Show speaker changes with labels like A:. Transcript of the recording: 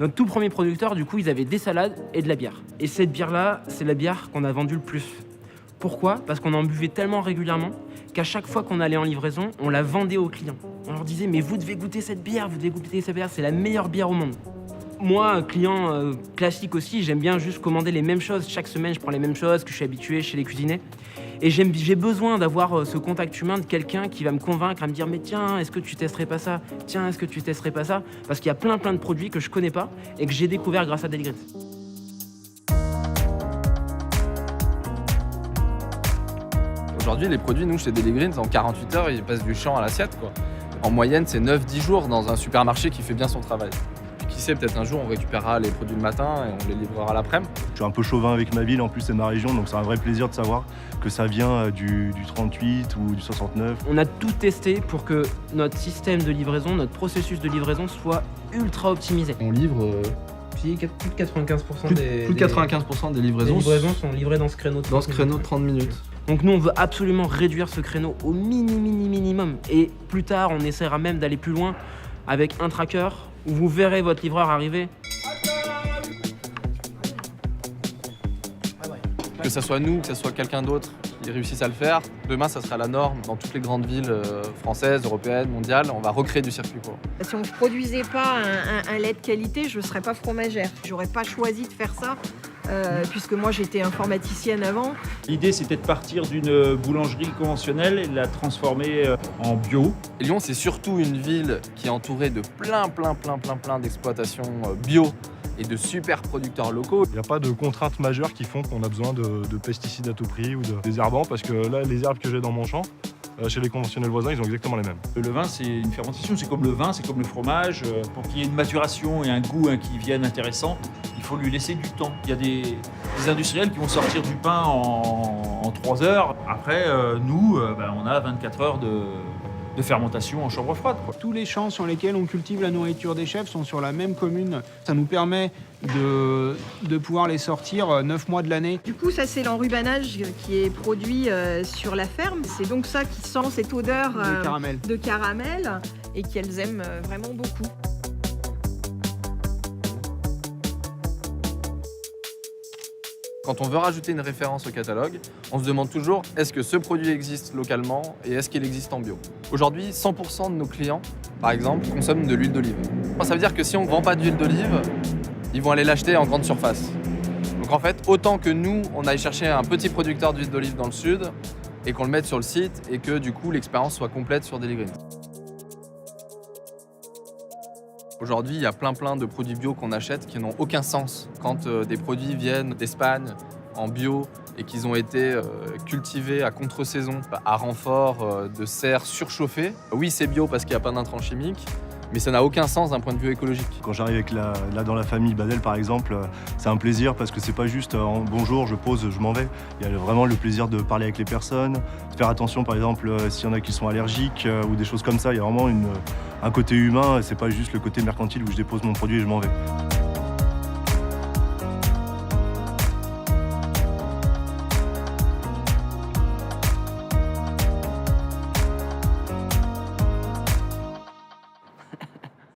A: Notre tout premier producteur, du coup, ils avaient des salades et de la bière. Et cette bière-là, c'est la bière qu'on a vendue le plus. Pourquoi? Parce qu'on en buvait tellement régulièrement qu'à chaque fois qu'on allait en livraison, on la vendait aux clients. On leur disait, mais vous devez goûter cette bière, vous devez goûter cette bière, c'est la meilleure bière au monde. Moi, client classique aussi, j'aime bien juste commander les mêmes choses. Chaque semaine, je prends les mêmes choses que je suis habitué chez les cuisiniers. Et j'ai besoin d'avoir ce contact humain de quelqu'un qui va me convaincre, à me dire, mais tiens, est-ce que tu testerais pas ça? Tiens, est-ce que tu testerais pas ça? Parce qu'il y a plein de produits que je connais pas et que j'ai découvert grâce à Daily Greens.
B: Aujourd'hui, les produits, nous, chez Daily Greens, en 48 heures, ils passent du champ à l'assiette, quoi. En moyenne, c'est 9-10 jours dans un supermarché qui fait bien son travail. Qui sait, peut-être un jour, on récupérera les produits le matin et on les livrera l'après-midi.
C: Je suis un peu chauvin avec ma ville, en plus c'est ma région, donc c'est un vrai plaisir de savoir que ça vient du 38 ou du 69.
A: On a tout testé pour que notre système de livraison, notre processus de livraison soit ultra optimisé.
B: On livre
A: Plus de 95%
B: plus de 95% des livraisons
A: sont livrées dans ce créneau
B: de 30 minutes.
A: Donc nous, on veut absolument réduire ce créneau au minimum. Et plus tard, on essaiera même d'aller plus loin avec un tracker où vous verrez votre livreur arriver.
B: Que ce soit nous, que ce soit quelqu'un d'autre qui réussisse à le faire, demain, ça sera la norme dans toutes les grandes villes françaises, européennes, mondiales. On va recréer du circuit court.
D: Si on ne produisait pas un lait de qualité, je ne serais pas fromagère. J'aurais pas choisi de faire ça, puisque moi j'étais informaticienne avant.
E: L'idée, c'était de partir d'une boulangerie conventionnelle et de la transformer en bio.
B: Et Lyon, c'est surtout une ville qui est entourée de plein d'exploitations bio et de super producteurs locaux.
C: Il n'y a pas de contraintes majeures qui font qu'on a besoin de pesticides à tout prix ou de désherbants, parce que là, les herbes que j'ai dans mon champ, chez les conventionnels voisins, ils ont exactement les mêmes.
E: Le vin, c'est une fermentation, c'est comme le vin, c'est comme le fromage. Pour qu'il y ait une maturation et un goût qui viennent intéressant, il faut lui laisser du temps. Il y a des industriels qui vont sortir du pain en 3 heures. Après, nous, on a 24 heures de fermentation en chambre froide, quoi.
F: Tous les champs sur lesquels on cultive la nourriture des chefs sont sur la même commune. Ça nous permet de pouvoir les sortir 9 mois de l'année.
D: Du coup, ça c'est l'enrubanage qui est produit sur la ferme. C'est donc ça qui sent cette odeur
F: De caramel.
D: de caramel et qu'elles aiment vraiment beaucoup.
B: Quand on veut rajouter une référence au catalogue, on se demande toujours est-ce que ce produit existe localement et est-ce qu'il existe en bio. Aujourd'hui, 100% de nos clients, par exemple, consomment de l'huile d'olive. Ça veut dire que si on ne vend pas d'huile d'olive, ils vont aller l'acheter en grande surface. Donc en fait, autant que nous, on aille chercher un petit producteur d'huile d'olive dans le sud et qu'on le mette sur le site et que du coup, l'expérience soit complète sur Daily Greens. Aujourd'hui, il y a plein de produits bio qu'on achète qui n'ont aucun sens. Quand des produits viennent d'Espagne en bio et qu'ils ont été cultivés à contre-saison, à renfort de serres surchauffées, oui, c'est bio parce qu'il n'y a pas d'intrants chimiques, mais ça n'a aucun sens d'un point de vue écologique.
C: Quand j'arrive avec là dans la famille Badel par exemple, c'est un plaisir parce que c'est pas juste bonjour, je pose, je m'en vais. Il y a vraiment le plaisir de parler avec les personnes, de faire attention par exemple s'il y en a qui sont allergiques ou des choses comme ça. Il y a vraiment un côté humain, c'est pas juste le côté mercantile où je dépose mon produit et je m'en vais.